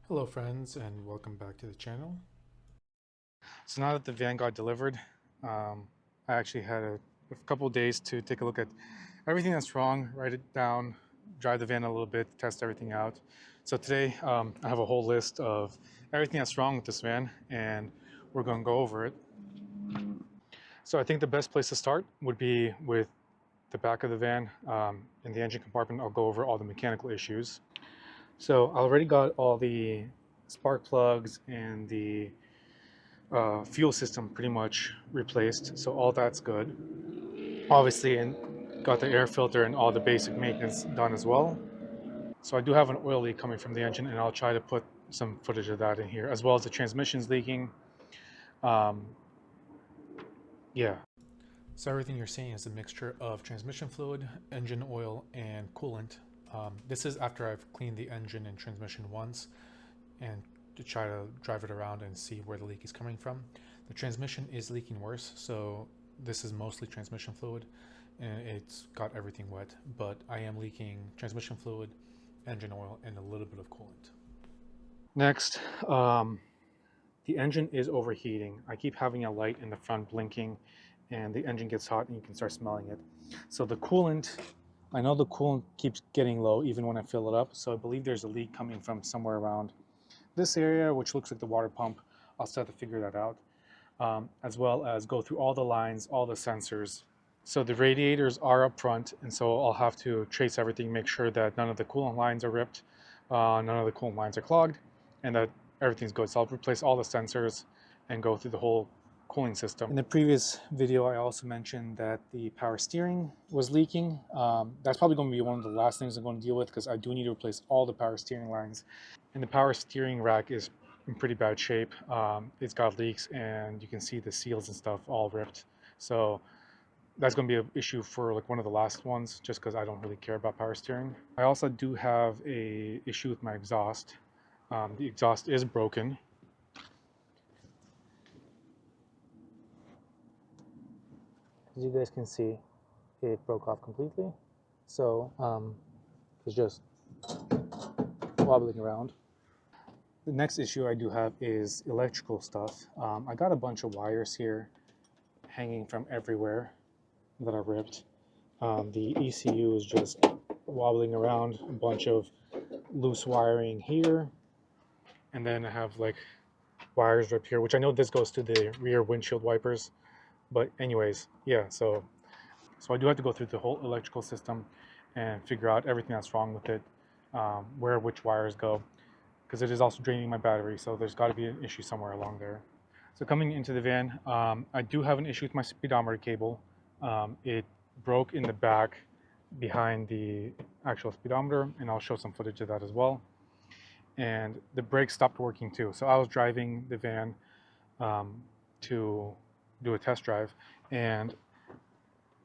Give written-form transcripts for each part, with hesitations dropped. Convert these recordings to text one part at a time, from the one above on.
Hello friends and welcome back to the channel. So now that the van got delivered, I actually had a couple of days to take a look at everything that's wrong, write it down, drive the van a little bit, test everything out. So today I have a whole list of everything that's wrong with this van and we're going to go over it. So I think the best place to start would be with the back of the van. In the engine compartment, I'll go over all the mechanical issues. So I already got all the spark plugs and the fuel system pretty much replaced, so all that's good. Obviously, and got the air filter and all the basic maintenance done as well. So I do have an oil leak coming from the engine, and I'll try to put some footage of that in here, as well as the transmission's leaking. Um, yeah. So everything you're seeing is a mixture of transmission fluid, engine oil, and coolant. This is after I've cleaned the engine and transmission once, and to try to drive it around and see where the leak is coming from. The transmission is leaking worse, so this is mostly transmission fluid and it's got everything wet, but I am leaking transmission fluid, engine oil, and a little bit of coolant. Next, the engine is overheating. I keep having a light in the front blinking and the engine gets hot and you can start smelling it. So the coolant, I know the coolant keeps getting low even when I fill it up, so I believe there's a leak coming from somewhere around this area, which looks like the water pump. I'll still have to figure that out, as well as go through all the lines, all the sensors. So the radiators are up front, and so I'll have to trace everything, make sure that none of the coolant lines are ripped, none of the coolant lines are clogged, and that everything's good. So I'll replace all the sensors and go through the whole cooling system. In the previous video, I also mentioned that the power steering was leaking. That's probably going to be one of the last things I'm going to deal with, because I do need to replace all the power steering lines. And the power steering rack is in pretty bad shape. It's got leaks and you can see the seals and stuff all ripped. So that's going to be an issue for like one of the last ones, just because I don't really care about power steering. I also do have a issue with my exhaust. The exhaust is broken. As you guys can see, it broke off completely. So it's just wobbling around. The next issue I do have is electrical stuff. I got a bunch of wires here hanging from everywhere that are ripped. The ECU is just wobbling around, a bunch of loose wiring here, and then I have like wires ripped here, which I know this goes to the rear windshield wipers, but anyways, yeah, so I do have to go through the whole electrical system and figure out everything that's wrong with it, where which wires go, because it is also draining my battery, so there's got to be an issue somewhere along there. So coming into the van, I do have an issue with my speedometer cable. It broke in the back behind the actual speedometer, and I'll show some footage of that as well. And the brakes stopped working too. So I was driving the van to do a test drive, and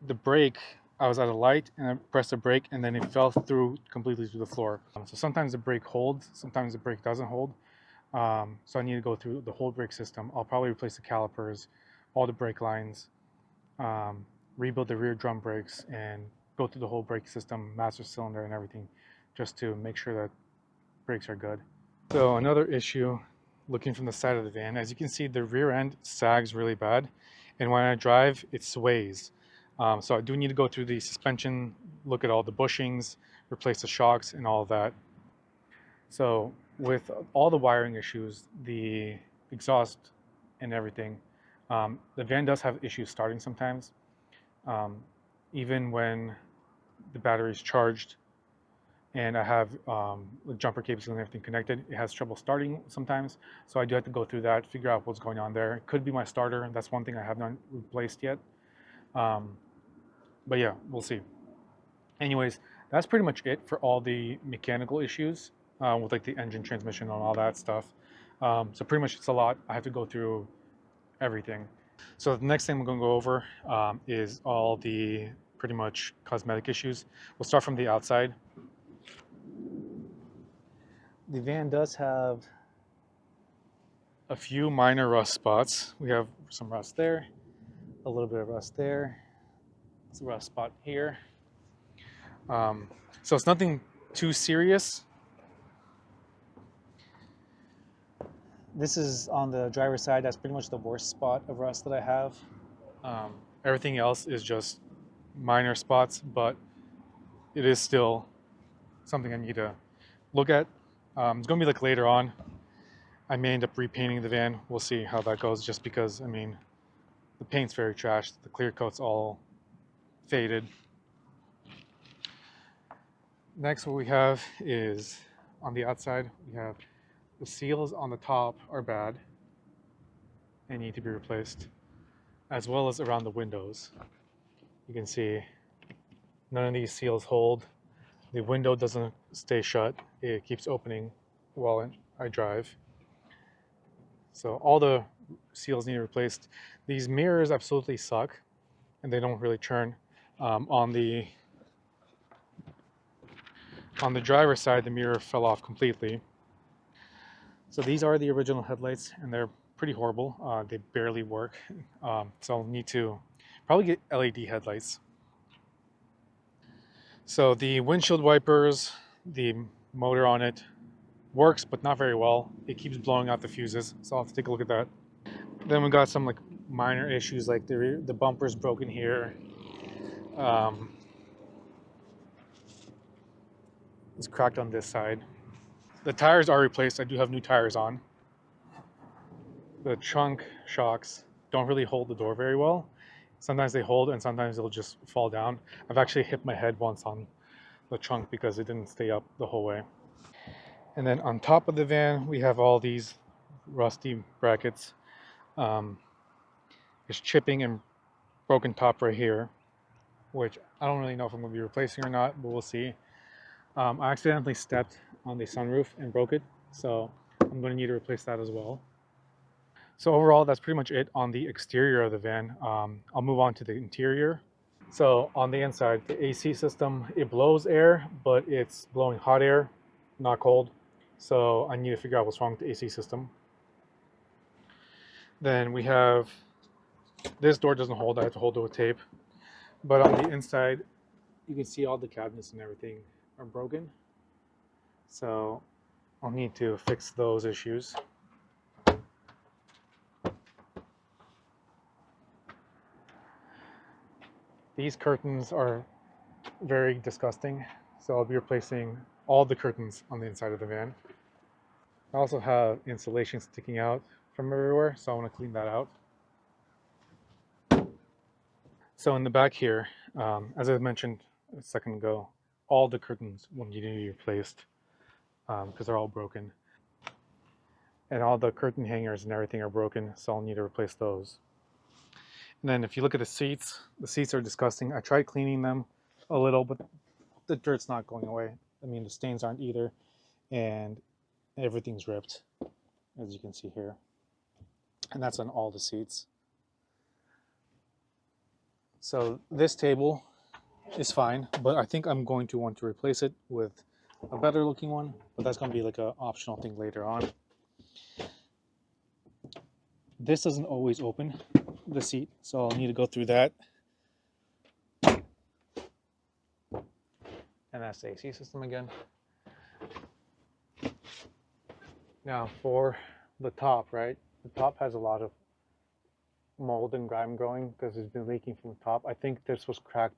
the brake, I was at a light and I pressed the brake and then it fell through completely through the floor. So sometimes the brake holds, sometimes the brake doesn't hold. So I need to go through the whole brake system. I'll probably replace the calipers, all the brake lines, rebuild the rear drum brakes, and go through the whole brake system, master cylinder and everything, just to make sure that brakes are good. So another issue, looking from the side of the van, as you can see, the rear end sags really bad, and when I drive, it sways. So I do need to go through the suspension, look at all the bushings, replace the shocks and all of that. So with all the wiring issues, the exhaust and everything, the van does have issues starting sometimes. Even when the battery is charged and I have jumper cables and everything connected, it has trouble starting sometimes. So I do have to go through that, figure out what's going on there. It could be my starter. That's one thing I have not replaced yet. But yeah, we'll see. Anyways, that's pretty much it for all the mechanical issues with like the engine, transmission, and all that stuff. So pretty much it's a lot. I have to go through everything. So the next thing we're going to go over is all the pretty much cosmetic issues. We'll start from the outside. The van does have a few minor rust spots. We have some rust there, a little bit of rust there. It's a rust spot here. So it's nothing too serious. This is on the driver's side. That's pretty much the worst spot of rust that I have. Everything else is just minor spots, but it is still something I need to look at. It's going to be like later on. I may end up repainting the van. We'll see how that goes, just because, I mean, the paint's very trashed. The clear coat's all faded. Next, what we have is on the outside, we have the seals on the top are bad and need to be replaced, as well as around the windows. You can see none of these seals hold. The window doesn't stay shut. It keeps opening while I drive. So all the seals need replaced. These mirrors absolutely suck and they don't really turn. On the driver's side, the mirror fell off completely. So these are the original headlights and they're pretty horrible. They barely work. So I'll need to probably get LED headlights. So the windshield wipers, the motor on it works, but not very well. It keeps blowing out the fuses, so I'll have to take a look at that. Then we got some like minor issues, like the bumper's broken here. It's cracked on this side. The tires are replaced. I do have new tires on. The trunk shocks don't really hold the door very well. Sometimes they hold and sometimes they'll just fall down. I've actually hit my head once on the trunk because it didn't stay up the whole way. And then on top of the van, we have all these rusty brackets. There's chipping and broken top right here, which I don't really know if I'm going to be replacing or not, but we'll see. I accidentally stepped on the sunroof and broke it, so I'm going to need to replace that as well. So overall, that's pretty much it on the exterior of the van. I'll move on to the interior. So on the inside, the AC system, it blows air, but it's blowing hot air, not cold. So I need to figure out what's wrong with the AC system. Then we have, this door doesn't hold, I have to hold it with tape. But on the inside, you can see all the cabinets and everything are broken. So I'll need to fix those issues. These curtains are very disgusting. So I'll be replacing all the curtains on the inside of the van. I also have insulation sticking out from everywhere, so I want to clean that out. So in the back here, as I mentioned a second ago, all the curtains will need to be replaced because they're all broken. And all the curtain hangers and everything are broken, so I'll need to replace those. And then if you look at the seats are disgusting. I tried cleaning them a little, but the dirt's not going away. I mean, the stains aren't either, and everything's ripped, as you can see here. And that's on all the seats. So this table is fine, but I think I'm going to want to replace it with a better looking one, but that's going to be like an optional thing later on. This doesn't always open, the seat, so I'll need to go through that. And that's the AC system again. Now for the top, right? The top has a lot of mold and grime growing because it's been leaking from the top. I think this was cracked.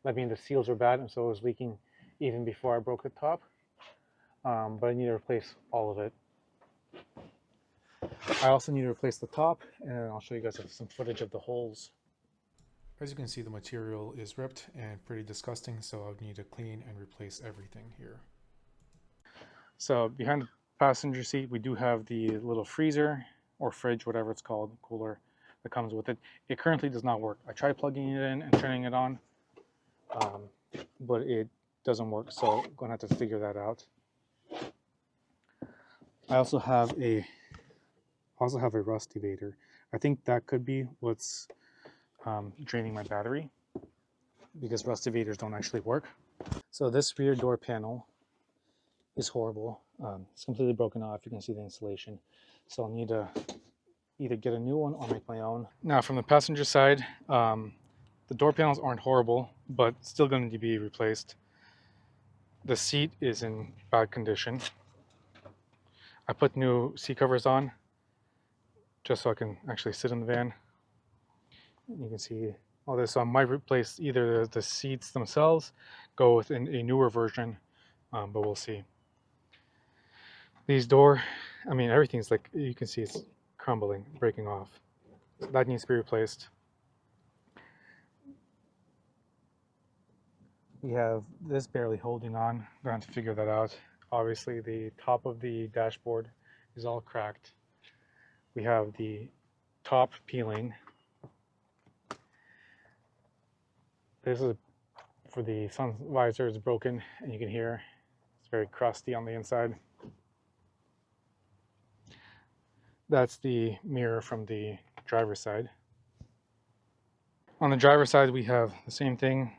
I mean, the seals are bad, and so it was leaking even before I broke the top. But I need to replace all of it. I also need to replace the top, and I'll show you guys some footage of the holes. As you can see, the material is ripped and pretty disgusting, so I need to clean and replace everything here. So behind the passenger seat, we do have the little freezer or fridge, whatever it's called, cooler that comes with it. It currently does not work. I tried plugging it in and turning it on, but it doesn't work, so I'm going to have to figure that out. I also have a rust evader. I think that could be what's draining my battery, because rust evaders don't actually work. So this rear door panel is horrible. It's completely broken off. You can see the insulation. So I'll need to either get a new one or make my own. Now from the passenger side, the door panels aren't horrible, but still going to be replaced. The seat is in bad condition. I put new seat covers on. just so I can actually sit in the van. You can see all this. So I might replace either the seats themselves, go with a newer version, but we'll see. These door, I mean, everything's like, you can see it's crumbling, breaking off. So that needs to be replaced. We have this barely holding on. I'm going to figure that out. Obviously, the top of the dashboard is all cracked. We have the top peeling. This is for the sun visor is broken, and you can hear it's very crusty on the inside. That's the mirror from the driver's side. On the driver's side, we have the same thing.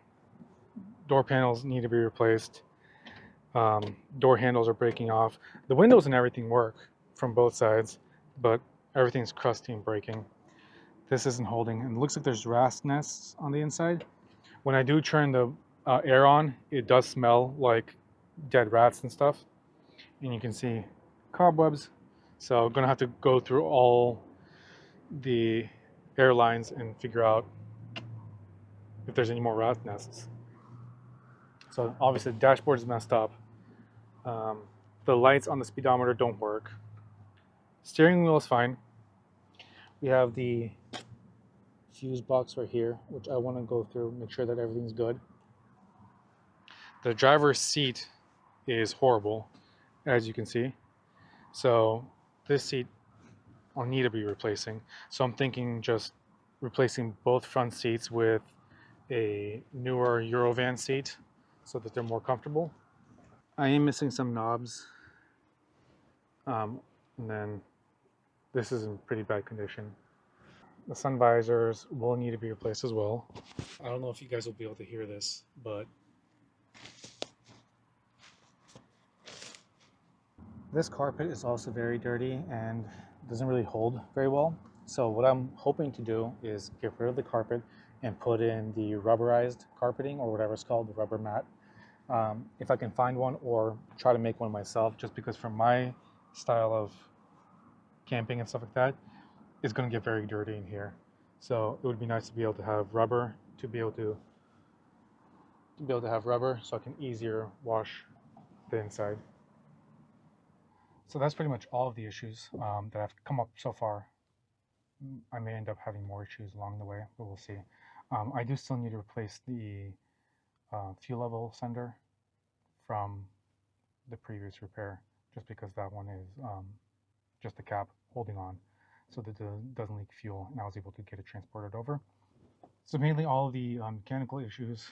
Door panels need to be replaced. Door handles are breaking off. The windows and everything work from both sides, but everything's crusty and breaking. This isn't holding, and it looks like there's rat nests on the inside. When I do turn the air on, it does smell like dead rats and stuff, and you can see cobwebs. So I'm gonna have to go through all the airlines and figure out if there's any more rat nests. So obviously the dashboard is messed up. The lights on the speedometer don't work. Steering wheel is fine. We have the fuse box right here, which I want to go through, make sure that everything's good. The driver's seat is horrible, as you can see. So this seat I'll need to be replacing. So I'm thinking just replacing both front seats with a newer Eurovan seat so that they're more comfortable. I am missing some knobs. And then this is in pretty bad condition. The sun visors will need to be replaced as well. I don't know if you guys will be able to hear this, but this carpet is also very dirty and doesn't really hold very well. So what I'm hoping to do is get rid of the carpet and put in the rubberized carpeting, or whatever it's called, the rubber mat. If I can find one, or try to make one myself, just because for my style of camping and stuff like that, it's going to get very dirty in here. So it would be nice to be able to have rubber, to be able to have rubber so I can easier wash the inside. So that's pretty much all of the issues that have come up so far. I may end up having more issues along the way, but we'll see. I do still need to replace the fuel level sender from the previous repair, just because that one is just the cap holding on so that it doesn't leak fuel, and I was able to get it transported over. So mainly all of the mechanical issues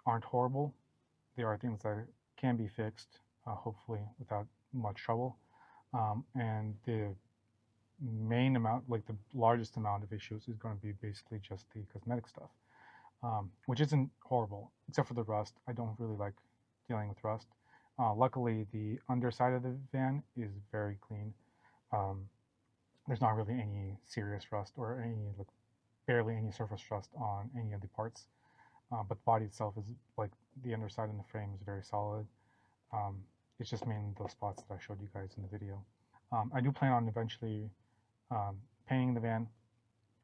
aren't horrible. There are things that can be fixed, hopefully without much trouble. And the main amount, like the largest amount of issues, is going to be basically just the cosmetic stuff, which isn't horrible, except for the rust. I don't really like dealing with rust. Luckily, the underside of the van is very clean. There's not really any serious rust or any, like, barely any surface rust on any of the parts. But the body itself is, like, the underside and the frame is very solid. It's just mainly those spots that I showed you guys in the video. I do plan on eventually painting the van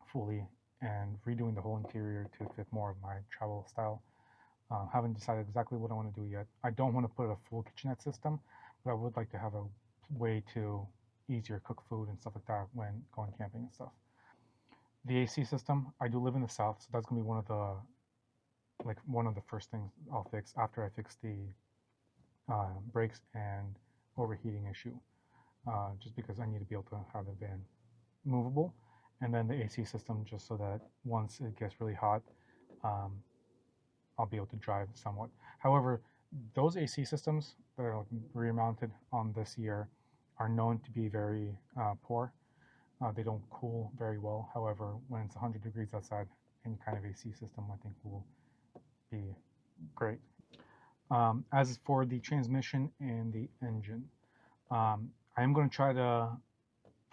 fully and redoing the whole interior to fit more of my travel style. Haven't decided exactly what I want to do yet. I don't want to put a full kitchenette system, but I would like to have a way to easier cook food and stuff like that when going camping and stuff. The AC system, I do live in the south, so that's gonna be one of the first things I'll fix after I fix the brakes and overheating issue. Just because I need to be able to have the van movable, and then the AC system, just so that once it gets really hot, I'll be able to drive somewhat. However, those AC systems that are rear mounted on this year are known to be very poor. They don't cool very well. However, when it's 100 degrees outside, any kind of AC system, I think, will be great. As for the transmission and the engine, I am going to try to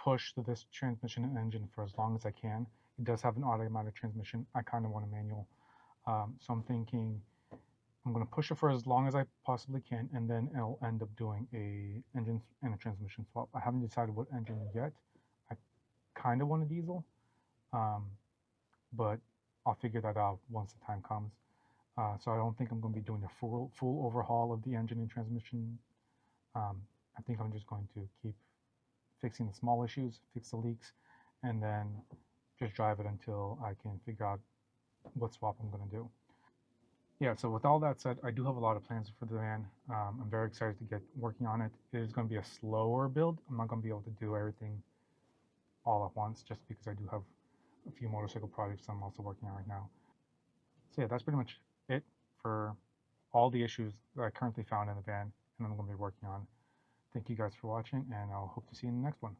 push this transmission and engine for as long as I can. It does have an automatic transmission. I kind of want a manual. So I'm thinking I'm going to push it for as long as I possibly can, and then I'll end up doing a engine and a transmission swap. I haven't decided what engine yet. I kind of want a diesel, um, but I'll figure that out once the time comes. So I don't think I'm going to be doing a full overhaul of the engine and transmission. I think I'm just going to keep fixing the small issues, fix the leaks, and then just drive it until I can figure out what swap I'm going to do. Yeah, so with all that said, I do have a lot of plans for the van. I'm very excited to get working on it. It is going to be a slower build. I'm not going to be able to do everything all at once just because I do have a few motorcycle projects I'm also working on right now. So yeah, that's pretty much it for all the issues that I currently found in the van and I'm going to be working on. Thank you guys for watching, and I'll hope to see you in the next one.